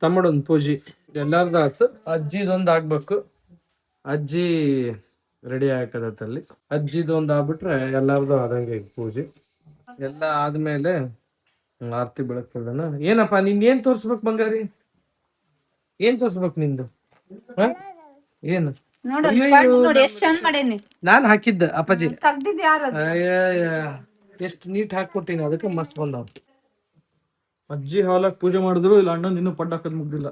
ತಮ್ಮಡೊಂದು ಪೂಜೆ ಎಲ್ಲಾರ್ದು ಆತು. ಅಜ್ಜಿದೊಂದು ಆಗ್ಬೇಕು. ಅಜ್ಜಿ ರೆಡಿ ಹಾಕದತ್ತಲ್ಲಿ. ಅಜ್ಜಿದೊಂದು ಆಗ್ಬಿಟ್ರೆ ಎಲ್ಲಾರ್ದು ಆದಂಗೆ ಈಗ ಪೂಜೆ ಎಲ್ಲ ಆದ್ಮೇಲೆ ಆರ್ತಿ ಬೆಳಕಿಲ್ಲನ. ಏನಪ್ಪ ನಿನ್ ಏನ್ ತೋರ್ಸ್ಬೇಕು ಬಂಗಾರಿ? ಏನ್ ತೋರ್ಸ್ಬೇಕು ನಿಂದು? ಏನು ನಾನ್ ಹಾಕಿದ್ದ ಅಪ್ಪಾಜಿ ಎಷ್ಟ್ ನೀಟ್ ಹಾಕೊಟ್ಟಿನಿ, ಅದಕ್ಕೆ ಮಸ್ತ್ ಬಂದಾವ. ಅಜ್ಜಿ ಹಾಲಾಗ್ ಪೂಜೆ ಮಾಡಿದ್ರು, ಇಲ್ಲ ಅಣ್ಣನ್ ಇನ್ನೂ ಪಡ್ಡ ಹಾಕದ್ ಮುಗ್ದಿಲ್ಲ.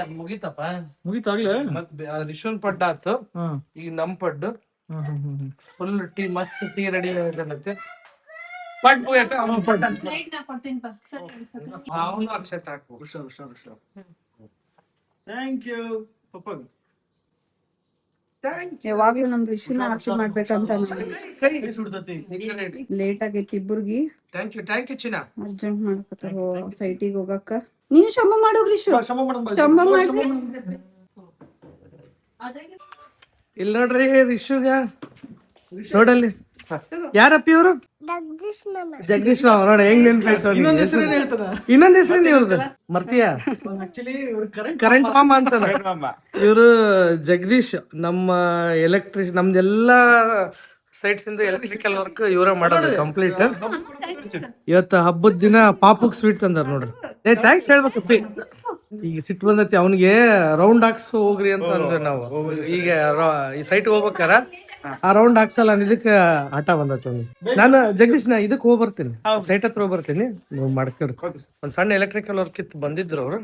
ಅದ್ ಮುಗಿತಪ್ಪ, ಮುಗಿತಾಗ್ಲೇ. ಮತ್ ರಿಶ್ವನ್ ಪಡ್ಡ ಆತು, ಈಗ ನಮ್ ಪಡ್ಡು ಫುಲ್ ಟೀ ಮಸ್ತ್ ಟೀ ರೆಡಿ ಆಗತ್ತೆ. ಪಡ್ ಮುಗಿಯಕ ಅವನು ಪಡ್ಡ ಅವನು ಅಕ್ಷತ ಹಾಕು. ಥ್ಯಾಂಕ್ ಯು ಪಪ್ಪ. ಯಾವಾಗ್ಲೂ ನಮ್ ರಿಶುನ ಆರ್ತಿ ಮಾಡ್ಬೇಕಂತ ಲೇಟ್ ಆಗೈತಿ ಇಬ್ಬರಿಗೆ. ಥ್ಯಾಂಕ್ ಯು ಚಿನ್ನ. ಅರ್ಜೆಂಟ್ ಮಾಡ್ಕೊತಾರ ಸೈಟಿಗೆ ಹೋಗಕ್ಕ. ನೀನು ಶಂಭ ಮಾಡೋಗ್ ರಿಶು, ಶಂಭ ಮಾಡ್ರಿ. ಇಲ್ಲ ನೋಡ್ರಿ ರಿಶುಗ ನೋಡಲ್ಲಿ ಯಾರಪ್ಪ ಇವ್ರು? ಜಗದೀಶ್ ಮಾಮ. ನೋಡ ಹೆಂಗ್ ನೆನ್ಪಾಯ್ತು. ಇನ್ನೊಂದ್ ಹೆಸರು ಇವ್ರದ್ದು ಮರ್ತೀಯ? ಕರೆಂಟ್ ಮಾಮ ಅಂತ ಇವ್ರು. ಜಗದೀಶ್ ನಮ್ಮ ನಮ್ದೆಲ್ಲಾ ಸೈಟ್ಸ್ ಇಂದ ಎಲೆಕ್ಟ್ರಿಕಲ್ ವರ್ಕ್ ಇವರ ಮಾಡೋದು ಕಂಪ್ಲೀಟ್. ಇವತ್ತು ಹಬ್ಬದ ದಿನ ಪಾಪುಗ್ ಸ್ವೀಟ್ ತಂದಾರ ನೋಡ್ರಿ. ಥ್ಯಾಂಕ್ಸ್ ಹೇಳ್ಬೇಕಪ್ಪಿ. ಈಗ ಸಿಟ್ಟು ಬಂದತಿ ಅವನಿಗೆ. ರೌಂಡ್ ಹಾಕ್ಸ್ ಹೋಗ್ರಿ ಅಂತ ಅಂದ್ವಿ ನಾವು. ಈಗ ಈ ಸೈಟ್ ಹೋಗ್ಬೇಕಾರ ಆ ರೌಂಡ್ ಹಾಕ್ಸಲ್ಲ ಅನ್ನೋದಕ್ಕೆ ಆಟ ಬಂದತ್ ಅವ್ನಿಗೆ. ನಾನು ಜಗದೀಶ್ ಇದಕ್ಕೆ ಹೋಗಿ ಬರ್ತೀನಿ, ಸೈಟ್ ಹತ್ರ ಹೋಗಿ ಬರ್ತೀನಿ, ನೀವು ಮಾಡ್ಕೊಡ್ರಿ. ಒಂದ್ ಸಣ್ಣ ಎಲೆಕ್ಟ್ರಿಕಲ್ ವರ್ಕ್ ಇತ್ತು, ಬಂದಿದ್ರು ಅವ್ರು.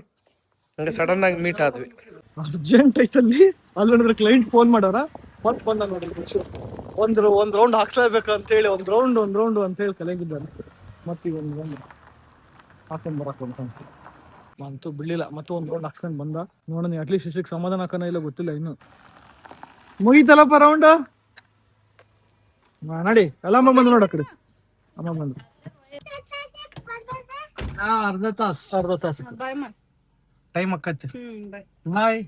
ಹಂಗೆ ಸಡನ್ ಆಗಿ ಮೀಟ್ ಆದ್ವಿ. ಅರ್ಜೆಂಟ್ ಐತಲ್ಲಿ. ಅಲ್ಲಿ ನೋಡಿದ್ರೆ ಕ್ಲೈಂಟ್ ಫೋನ್ ಮಾಡೋರ, ಮತ್ ಬಂದ ನೋಡ್ರಿ ಒಂದ್ ರೌಂಡ್ ಹಾಕ್ಸ್ಲೇಬೇಕು ಅಂತ ಹೇಳಿ ಒಂದ್ ರೌಂಡ್ ಅಂತ ಹೇಳಿ ಕಲೆಗಿದ್ದಾನೆ. ಮತ್ತೀಗ ಒಂದ್ ರೌಂಡ್ ಹಾಕೊಂಡ್ ಬರಕ್ ಅಂತೂ ಬಿಡ್ಲಿಲ್ಲ. ಮತ್ತೆ ಒಂದ್ ರೌಂಡ್ ಹಾಕ್ಸ್ಕೊಂಡ್ ಬಂದ. ನೋಡೋಣ ಅಟ್ಲೀಸ್ಟ್ ಇಷ್ಟಕ್ಕೆ ಸಮಾಧಾನ ಹಾಕೋಣ ಇಲ್ಲ ಗೊತ್ತಿಲ್ಲ ಇನ್ನು. ಮುಗಿತಲ್ಲಪ್ಪ ರೌಂಡ್. ನಡಿ ಎಲ್ಲಮ್ಮ ಬಂದು ನೋಡಕ್ರಿ. ಅಮ್ಮ ಬಂದ್ರು. ಅರ್ಧ ತಾಸು ಟೈಮ್ ಆಕತಿ. ಬಾಯ್.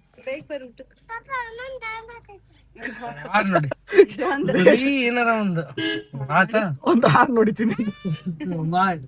ನೋಡಿ ಏನಾರ ಒಂದು ಆತ ಒಂದು ಹಾರ್ ನೋಡಿತೀನಿ. ಬಾಯ್.